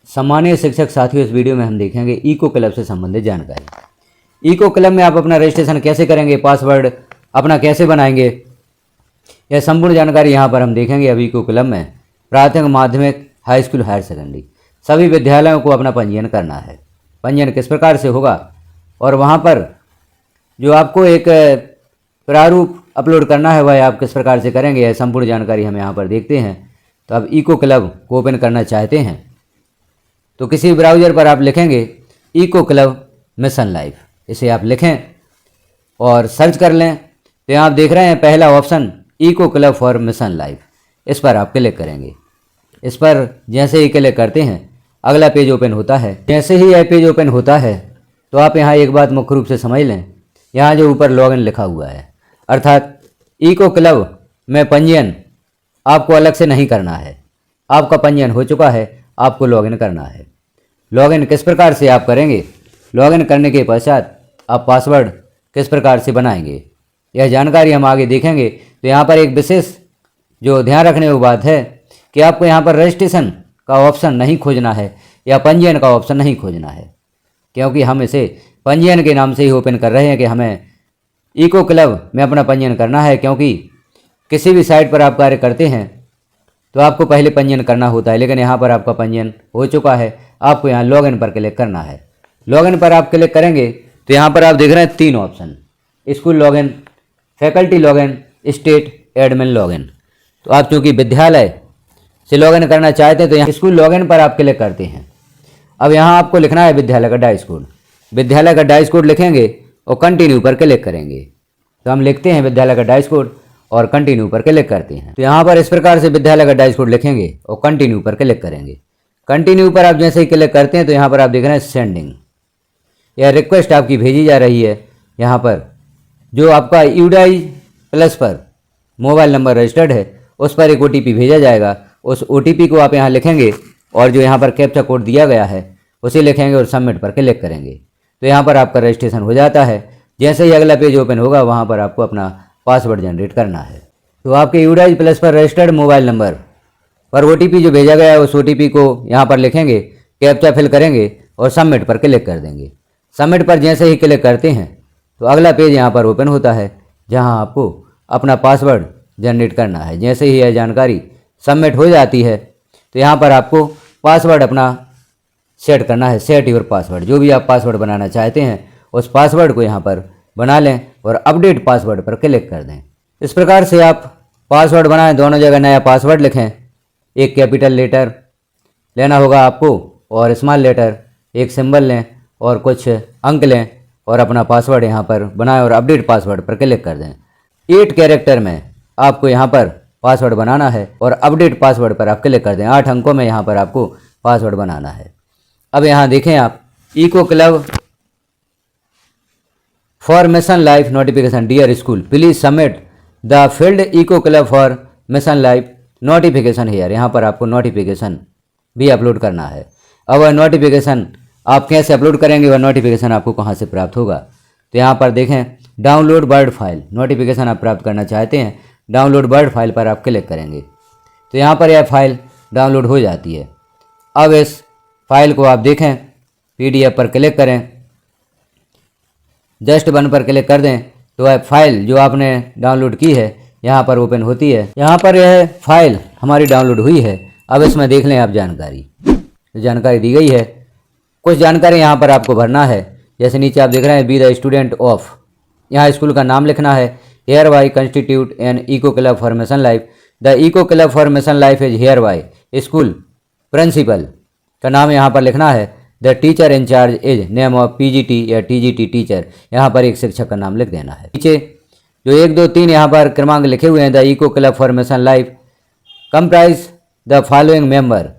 सम्मानीय शिक्षक साथियों, इस वीडियो में हम देखेंगे इको क्लब से संबंधित जानकारी। इको क्लब में आप अपना रजिस्ट्रेशन कैसे करेंगे, पासवर्ड अपना कैसे बनाएंगे, यह संपूर्ण जानकारी यहाँ पर हम देखेंगे। अभी इको क्लब में प्राथमिक, माध्यमिक, हाई स्कूल, हायर सेकेंडरी सभी विद्यालयों को अपना पंजीयन करना है। पंजीयन किस प्रकार से होगा और वहाँ पर जो आपको एक प्रारूप अपलोड करना है वह आप किस प्रकार से करेंगे, यह संपूर्ण जानकारी हम यहाँ पर देखते हैं। तो अब इको क्लब को ओपन करना चाहते हैं तो किसी ब्राउज़र पर आप लिखेंगे इको क्लब मिशन लाइफ, इसे आप लिखें और सर्च कर लें तो यहाँ आप देख रहे हैं पहला option eco club for mission life, इस पर आप क्लिक करेंगे। इस पर जैसे ही क्लिक करते हैं अगला पेज ओपन होता है। जैसे ही यह पेज ओपन होता है तो आप यहाँ एक बात मुख्य रूप से समझ लें, यहाँ जो ऊपर लॉगिन लिखा हुआ है, अर्थात इको क्लब में पंजीयन आपको अलग से नहीं करना है। आपका पंजीयन हो चुका है, आपको लॉगिन करना है। लॉगिन किस प्रकार से आप करेंगे, लॉगिन करने के पश्चात आप पासवर्ड किस प्रकार से बनाएंगे, यह जानकारी हम आगे देखेंगे। तो यहाँ पर एक विशेष जो ध्यान रखने की बात है कि आपको यहाँ पर रजिस्ट्रेशन का ऑप्शन नहीं खोजना है या पंजीयन का ऑप्शन नहीं खोजना है, क्योंकि हम इसे पंजीयन के नाम से ही ओपन कर रहे हैं कि हमें इको क्लब में अपना पंजीयन करना है। क्योंकि किसी भी साइट पर आप कार्य करते हैं तो आपको पहले पंजीयन करना होता है, लेकिन यहाँ पर आपका पंजीयन हो चुका है, आपको यहाँ लॉगिन पर क्लिक करना है। लॉगिन पर आप क्लिक करेंगे तो यहाँ पर आप देख रहे हैं 3 option, school login, faculty login, state admin login. तो आप चूँकि विद्यालय से लॉगिन करना चाहते हैं तो यहाँ स्कूल लॉगिन पर आप क्लिक करते हैं। अब यहाँ आपको लिखना है विद्यालय का डाइस कोड। विद्यालय का डाइस कोड लिखेंगे और कंटिन्यू पर क्लिक करेंगे। तो हम लिखते हैं विद्यालय का डाइस कोड और कंटिन्यू पर क्लिक करते हैं। तो यहाँ पर इस प्रकार से विद्यालय का डाइस कोड लिखेंगे और कंटिन्यू पर क्लिक करेंगे। कंटिन्यू पर आप जैसे ही क्लिक करते हैं तो यहाँ पर आप देख रहे हैं सेंडिंग, यह रिक्वेस्ट आपकी भेजी जा रही है। यहाँ पर जो आपका यूडाइज प्लस पर मोबाइल नंबर रजिस्टर्ड है उस पर एक OTP भेजा जाएगा। उस OTP को आप यहाँ लिखेंगे और जो यहाँ पर कैप्चा कोड दिया गया है उसे लिखेंगे और सबमिट पर क्लिक करेंगे। तो यहाँ पर आपका रजिस्ट्रेशन हो जाता है। जैसे ही अगला पेज ओपन होगा वहाँ पर आपको अपना पासवर्ड जनरेट करना है। तो आपके यूडाइज प्लस पर रजिस्टर्ड मोबाइल नंबर पर OTP जो भेजा गया है उस OTP को यहाँ पर लिखेंगे, कैप्चा फिल करेंगे और सबमिट पर क्लिक कर देंगे। सबमिट पर जैसे ही क्लिक करते हैं तो अगला पेज यहाँ पर ओपन होता है जहाँ आपको अपना पासवर्ड जनरेट करना है। जैसे ही यह जानकारी सबमिट हो जाती है तो यहाँ पर आपको पासवर्ड अपना सेट करना है। सेट योर पासवर्ड, जो भी आप पासवर्ड बनाना चाहते हैं उस पासवर्ड को यहाँ पर बना लें और अपडेट पासवर्ड पर क्लिक कर दें। इस प्रकार से आप पासवर्ड बनाएं, दोनों जगह नया पासवर्ड लिखें। एक कैपिटल लेटर लेना होगा आपको और स्मॉल लेटर, एक सिंबल लें और कुछ अंक लें और अपना पासवर्ड यहाँ पर बनाएं और अपडेट पासवर्ड पर क्लिक कर दें। 8 कैरेक्टर में आपको यहाँ पर पासवर्ड बनाना है और अपडेट पासवर्ड पर आप क्लिक कर दें। 8 अंकों में यहाँ पर आपको पासवर्ड बनाना है। अब यहाँ देखें आप eco club for mission life notification dear school please submit the field eco club for mission life notification here. यहाँ पर आपको नोटिफिकेशन भी अपलोड करना है। अब वह नोटिफिकेशन आप कैसे अपलोड करेंगे, वह नोटिफिकेशन आपको कहाँ से प्राप्त होगा। तो यहाँ पर देखें डाउनलोड वर्ड फाइल, नोटिफिकेशन आप प्राप्त करना चाहते हैं, डाउनलोड वर्ड फाइल पर आप क्लिक करेंगे तो यहाँ पर यह फाइल डाउनलोड हो जाती है। अब इस फाइल को आप देखें, PDF पर क्लिक करें, जस्ट 1 पर क्लिक कर दें तो वह फाइल जो आपने डाउनलोड की है यहाँ पर ओपन होती है। यहाँ पर यह फाइल हमारी डाउनलोड हुई है। अब इसमें देख लें आप जानकारी दी गई है। कुछ जानकारी यहाँ पर आपको भरना है। जैसे नीचे आप देख रहे हैं बी द स्टूडेंट ऑफ, यहाँ स्कूल का नाम लिखना है। Hereby constitute an eco club for mission life, the eco club for mission life is hereby. School principal का नाम यहाँ पर लिखना है। The teacher in-charge is name of PGT या TGT टीचर, यहाँ पर एक शिक्षक का नाम लिख देना है। नीचे जो 1 2 3 यहाँ पर क्रमांक लिखे हुए हैं, the eco club for mission life comprise the following member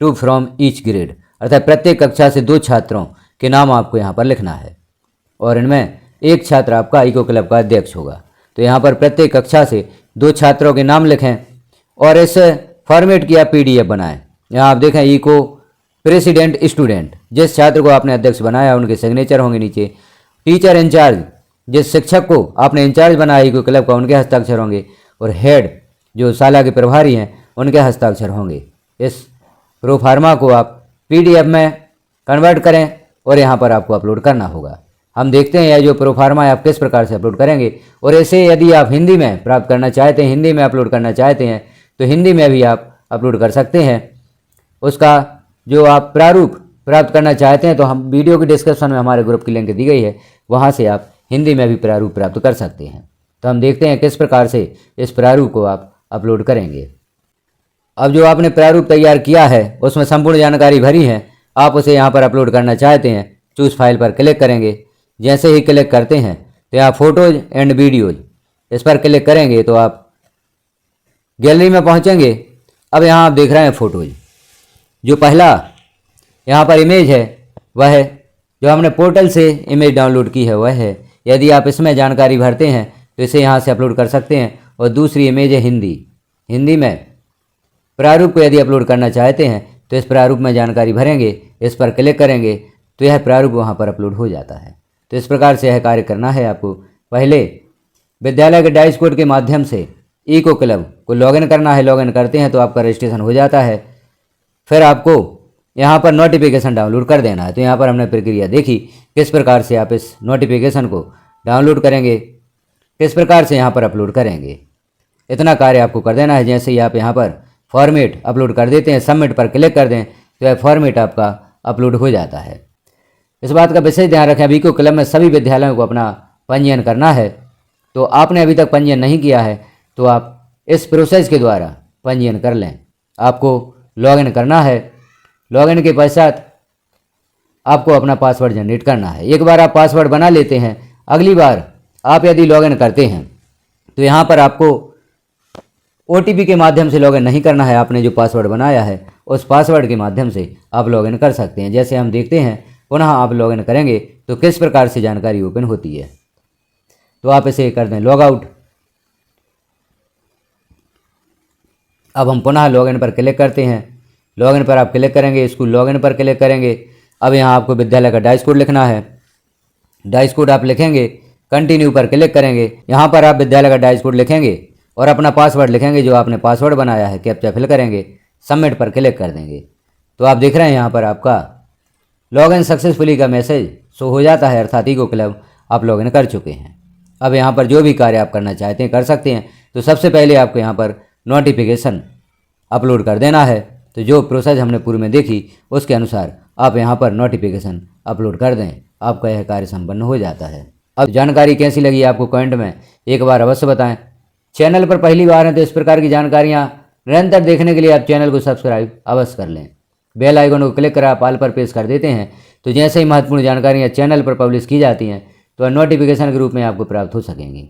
2 from each grade, अर्थात प्रत्येक कक्षा से 2 छात्रों के नाम आपको यहाँ पर लिखना है और इनमें एक छात्र आपका इको क्लब का अध्यक्ष होगा। तो यहाँ पर प्रत्येक कक्षा से 2 छात्रों के नाम लिखें और इस फॉर्मेट की आप PDF बनाएं। यहाँ आप देखें इको प्रेसिडेंट स्टूडेंट, जिस छात्र को आपने अध्यक्ष बनाया उनके सिग्नेचर होंगे नीचे। टीचर इंचार्ज, जिस शिक्षक को आपने इंचार्ज बनाया इको क्लब का उनके हस्ताक्षर होंगे और हेड जो शाला के प्रभारी हैं उनके हस्ताक्षर होंगे। इस प्रोफार्मा को आप PDF में कन्वर्ट करें और यहाँ पर आपको अपलोड करना होगा। हम देखते हैं यह जो प्रोफार्मा है आप किस प्रकार से अपलोड करेंगे। और ऐसे यदि आप हिंदी में प्राप्त करना चाहते हैं, हिंदी में अपलोड करना चाहते हैं, तो हिंदी में भी आप अपलोड कर सकते हैं। उसका जो आप प्रारूप प्राप्त करना चाहते हैं तो हम वीडियो की डिस्क्रिप्शन में हमारे ग्रुप की लिंक दी गई है, वहाँ से आप हिंदी में भी प्रारूप प्राप्त कर सकते हैं। तो हम देखते हैं किस प्रकार से इस प्रारूप को आप अपलोड करेंगे। अब जो आपने प्रारूप तैयार किया है उसमें संपूर्ण जानकारी भरी है, आप उसे यहाँ पर अपलोड करना चाहते हैं, चूज़ फाइल पर क्लिक करेंगे। जैसे ही क्लिक करते हैं तो यहाँ फोटोज एंड वीडियोज इस पर क्लिक करेंगे तो आप गैलरी में पहुँचेंगे। अब यहाँ आप देख रहे हैं फोटोज, जो पहला यहाँ पर इमेज है वह है जो हमने पोर्टल से इमेज डाउनलोड की है वह है। यदि आप इसमें जानकारी भरते हैं तो इसे यहाँ से अपलोड कर सकते हैं। और दूसरी इमेज है हिंदी में प्रारूप को यदि अपलोड करना चाहते हैं तो इस प्रारूप में जानकारी भरेंगे, इस पर क्लिक करेंगे तो यह प्रारूप वहाँ पर अपलोड हो जाता है। तो इस प्रकार से यह कार्य करना है आपको। पहले विद्यालय के डाइस कोड के माध्यम से इको क्लब को लॉगिन करना है। लॉगिन करते हैं तो आपका रजिस्ट्रेशन हो जाता है। फिर आपको यहाँ पर नोटिफिकेशन डाउनलोड कर देना है। तो यहाँ पर हमने प्रक्रिया देखी किस प्रकार से आप इस नोटिफिकेशन को डाउनलोड करेंगे, किस प्रकार से यहाँ पर अपलोड करेंगे। इतना कार्य आपको कर देना है। जैसे ही आप यहाँ पर फॉर्मेट अपलोड कर देते हैं, सबमिट पर क्लिक कर दें तो यह फॉर्मेट आपका अपलोड हो जाता है। इस बात का विशेष ध्यान रखें, अभी इको क्लब में सभी विद्यालयों को अपना पंजीयन करना है। तो आपने अभी तक पंजीयन नहीं किया है तो आप इस प्रोसेस के द्वारा पंजीयन कर लें। आपको लॉगिन करना है। लॉगिन के पश्चात आपको अपना पासवर्ड जनरेट करना है। एक बार आप पासवर्ड बना लेते हैं, अगली बार आप यदि लॉगिन करते हैं तो यहाँ पर आपको OTP के माध्यम से लॉगिन नहीं करना है। आपने जो पासवर्ड बनाया है उस पासवर्ड के माध्यम से आप लॉगिन कर सकते हैं। जैसे हम देखते हैं, पुनः आप लॉगिन करेंगे तो किस प्रकार से जानकारी ओपन होती है। तो आप इसे कर दें लॉग आउट। अब हम पुनः लॉगिन पर क्लिक करते हैं। लॉगिन पर आप क्लिक करेंगे, स्कूल लॉगिन पर क्लिक करेंगे। अब यहाँ आपको विद्यालय का डाइस कोड लिखना है। डाइस कोड आप लिखेंगे, कंटिन्यू पर क्लिक करेंगे। यहाँ पर आप विद्यालय का डाइस कोड लिखेंगे और अपना पासवर्ड लिखेंगे जो आपने पासवर्ड बनाया है, कैप्चा फिल करेंगे, सबमिट पर क्लिक कर देंगे। तो आप देख रहे हैं यहाँ पर आपका लॉगिन सक्सेसफुली का मैसेज शो हो जाता है, अर्थात इको क्लब आप लॉगिन कर चुके हैं। अब यहाँ पर जो भी कार्य आप करना चाहते हैं कर सकते हैं। तो सबसे पहले आपको यहाँ पर नोटिफिकेशन अपलोड कर देना है। तो जो प्रोसेस हमने पूर्व में देखी उसके अनुसार आप यहाँ पर नोटिफिकेशन अपलोड कर दें, आपका यह कार्य संपन्न हो जाता है। अब जानकारी कैसी लगी आपको कमेंट में एक बार अवश्य बताएं। चैनल पर पहली बार हैं तो इस प्रकार की जानकारियाँ निरंतर देखने के लिए आप चैनल को सब्सक्राइब अवश्य कर लें। बेल आइकन को क्लिक कर आप ऑल पर प्रेस कर देते हैं तो जैसे ही महत्वपूर्ण जानकारियाँ चैनल पर पब्लिश की जाती हैं तो नोटिफिकेशन के रूप में आपको प्राप्त हो सकेंगी।